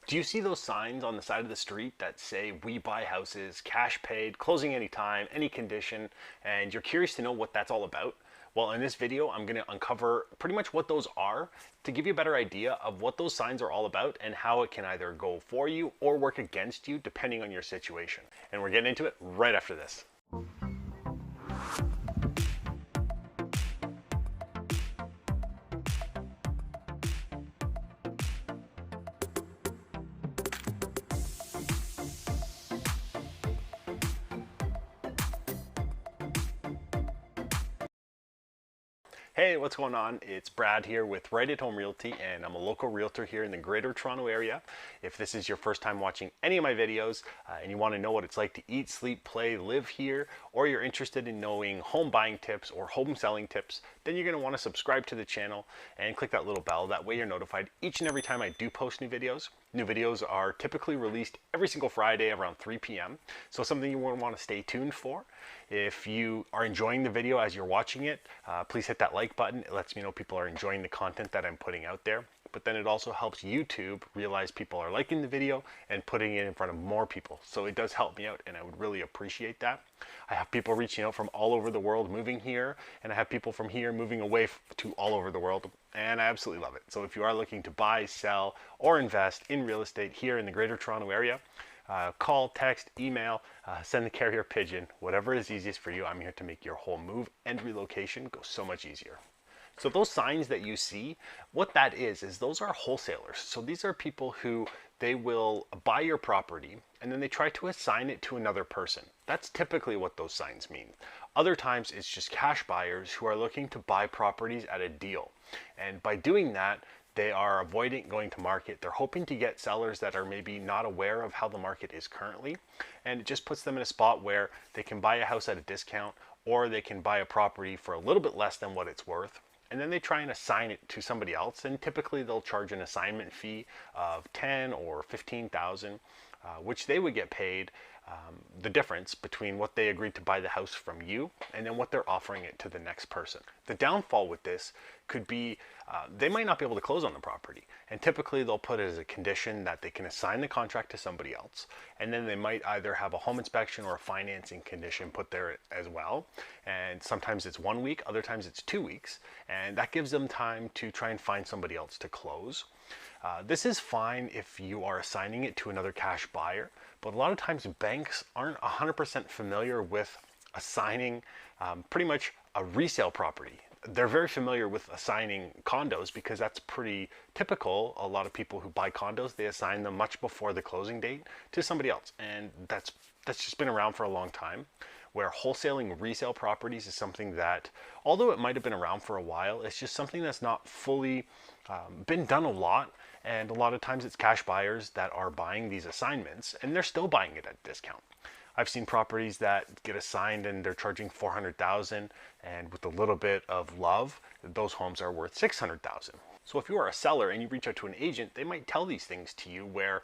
Do you see those signs on the side of the street that say "We buy houses, cash paid, closing anytime, any condition," and you're curious to know what that's all about? Well, in this video, I'm going to uncover pretty much what those are to give you a better idea of what those signs are all about and how it can either go for you or work against you depending on your situation. And we're getting into it right after this. Hey, what's going on? It's Brad here with Right at Home Realty, and I'm a local realtor here in the Greater Toronto Area. If this is your first time watching any of my videos and you want to know what it's like to eat, sleep, play, live here, or you're interested in knowing home buying tips or home selling tips, then you're going to want to subscribe to the channel and click that little bell. That way you're notified each and every time I do post new videos. New videos are typically released every single Friday around 3 p.m. So something you want to stay tuned for. If you are enjoying the video as you're watching it, please hit that like button. It lets me know people are enjoying the content that I'm putting out there. But then it also helps YouTube realize people are liking the video and putting it in front of more people. So it does help me out, and I would really appreciate that. I have people reaching out from all over the world moving here, and I have people from here moving away to all over the world, and I absolutely love it. So if you are looking to buy, sell, or invest in real estate here in the Greater Toronto Area, call, text, email, send the carrier pigeon, whatever is easiest for you. I'm here to make your whole move and relocation go so much easier. So those signs that you see, what that is those are wholesalers. So these are people who they will buy your property and then they try to assign it to another person. That's typically what those signs mean. Other times it's just cash buyers who are looking to buy properties at a deal. And by doing that, they are avoiding going to market. They're hoping to get sellers that are maybe not aware of how the market is currently. And it just puts them in a spot where they can buy a house at a discount, or they can buy a property for a little bit less than what it's worth. And then they try and assign it to somebody else, and typically they'll charge an assignment fee of 10 or 15,000, which they would get paid the difference between what they agreed to buy the house from you and then what they're offering it to the next person. The downfall with this could be they might not be able to close on the property, and typically they'll put it as a condition that they can assign the contract to somebody else, and then they might either have a home inspection or a financing condition put there as well. And sometimes it's 1 week, other times it's 2 weeks, and that gives them time to try and find somebody else to close. This is fine if you are assigning it to another cash buyer, but a lot of times banks aren't 100% familiar with assigning pretty much a resale property. They're very familiar with assigning condos because that's pretty typical. A lot of people who buy condos, they assign them much before the closing date to somebody else, and that's just been around for a long time. Where wholesaling resale properties is something that, although it might have been around for a while, it's just something that's not fully been done a lot. And a lot of times it's cash buyers that are buying these assignments, and they're still buying it at discount. I've seen properties that get assigned and they're charging 400,000, and with a little bit of love, those homes are worth 600,000. So if you are a seller and you reach out to an agent, they might tell these things to you where,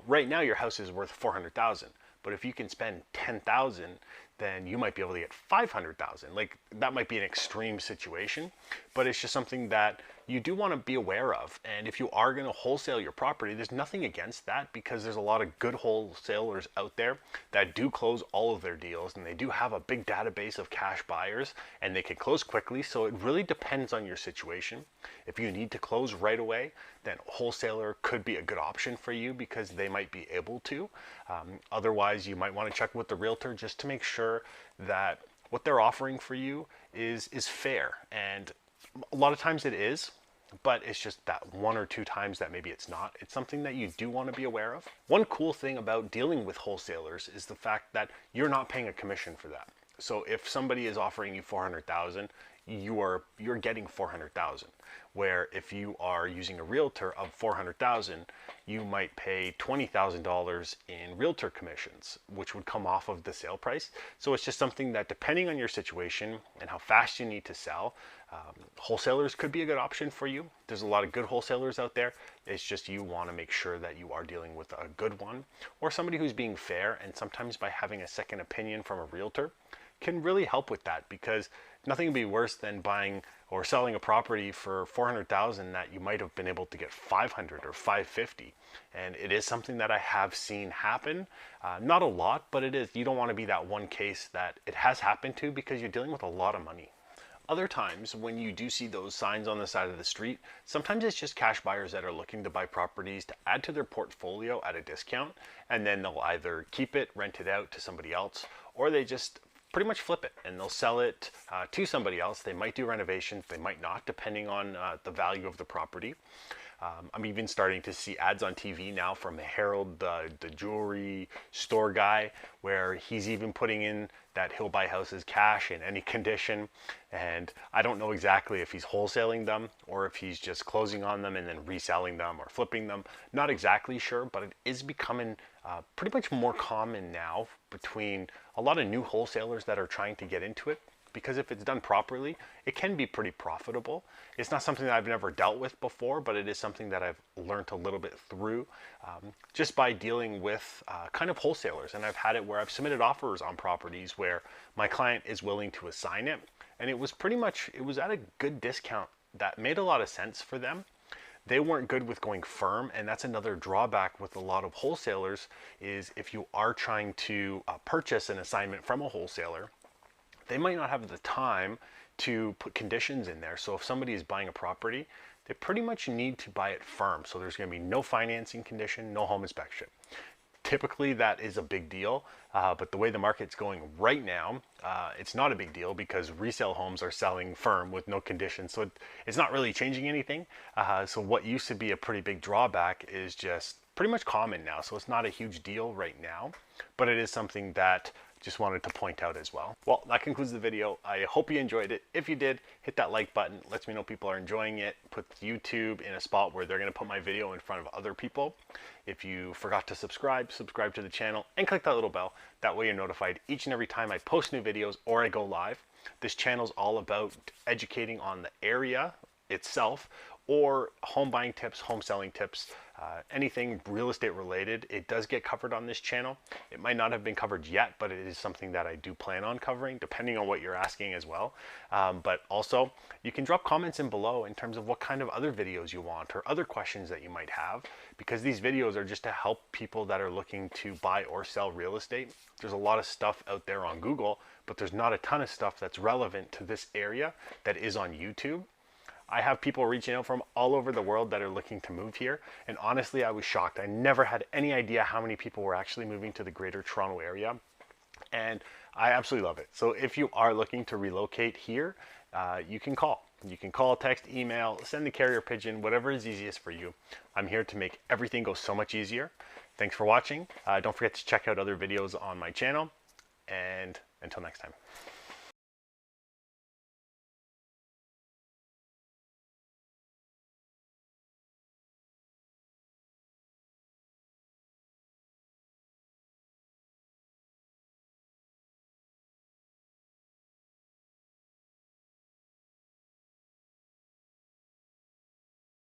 right now your house is worth 400,000, but if you can spend 10,000, then you might be able to get 500,000. Like, that might be an extreme situation, but it's just something that you do want to be aware of. And if you are going to wholesale your property, there's nothing against that, because there's a lot of good wholesalers out there that do close all of their deals, and they do have a big database of cash buyers, and they can close quickly. So it really depends on your situation. If you need to close right away, then wholesaler could be a good option for you because they might be able to. Otherwise, you might want to check with the realtor just to make sure that what they're offering for you is fair. And a lot of times it is, but it's just that 1 or 2 times that maybe it's not. It's something that you do want to be aware of. One cool thing about dealing with wholesalers is the fact that you're not paying a commission for that. So if somebody is offering you 400,000, you're getting 400,000. Where if you are using a realtor of 400,000, you might pay $20,000 in realtor commissions, which would come off of the sale price. So it's just something that, depending on your situation and how fast you need to sell, wholesalers could be a good option for you. There's a lot of good wholesalers out there. It's just you want to make sure that you are dealing with a good one, or somebody who's being fair. And sometimes by having a second opinion from a realtor can really help with that, because nothing would be worse than buying or selling a property for 400,000 that you might have been able to get 500 or 550. And it is something that I have seen happen. Not a lot, but it is. You don't want to be that one case that it has happened to, because you're dealing with a lot of money. Other times when you do see those signs on the side of the street, sometimes it's just cash buyers that are looking to buy properties to add to their portfolio at a discount, and then they'll either keep it, rent it out to somebody else, or they just pretty much flip it and they'll sell it to somebody else. They might do renovations, they might not, depending on the value of the property. I'm even starting to see ads on TV now from Harold, the jewelry store guy, where he's even putting in that he'll buy houses cash in any condition. And I don't know exactly if he's wholesaling them or if he's just closing on them and then reselling them or flipping them. Not exactly sure, but it is becoming pretty much more common now between a lot of new wholesalers that are trying to get into it. Because if it's done properly, it can be pretty profitable. It's not something that I've never dealt with before, but it is something that I've learned a little bit through just by dealing with kind of wholesalers. And I've had it where I've submitted offers on properties where my client is willing to assign it. And it was pretty much, it was at a good discount that made a lot of sense for them. They weren't good with going firm, and that's another drawback with a lot of wholesalers, is if you are trying to purchase an assignment from a wholesaler, they might not have the time to put conditions in there. So if somebody is buying a property, they pretty much need to buy it firm. So there's going to be no financing condition, no home inspection. Typically that is a big deal, but the way the market's going right now, it's not a big deal because resale homes are selling firm with no conditions. So it's not really changing anything. So what used to be a pretty big drawback is just pretty much common now. So it's not a huge deal right now, but it is something that just wanted to point out as well. Well, that concludes the video. I hope you enjoyed it. If you did, hit that like button. Lets me know people are enjoying it. Put YouTube in a spot where they're going to put my video in front of other people. If you forgot to subscribe to the channel and click that little bell. That way you're notified each and every time I post new videos or I go live. This channel is all about educating on the area itself, or home buying tips, home selling tips, anything real estate related. It does get covered on this channel. It might not have been covered yet, but it is something that I do plan on covering, depending on what you're asking as well. But also, you can drop comments in below in terms of what kind of other videos you want or other questions that you might have, because these videos are just to help people that are looking to buy or sell real estate. There's a lot of stuff out there on Google, but there's not a ton of stuff that's relevant to this area that is on YouTube. I have people reaching out from all over the world that are looking to move here. And honestly, I was shocked. I never had any idea how many people were actually moving to the Greater Toronto area. And I absolutely love it. So if you are looking to relocate here, you can call. You can call, text, email, send the carrier pigeon, whatever is easiest for you. I'm here to make everything go so much easier. Thanks for watching. Don't forget to check out other videos on my channel. And until next time.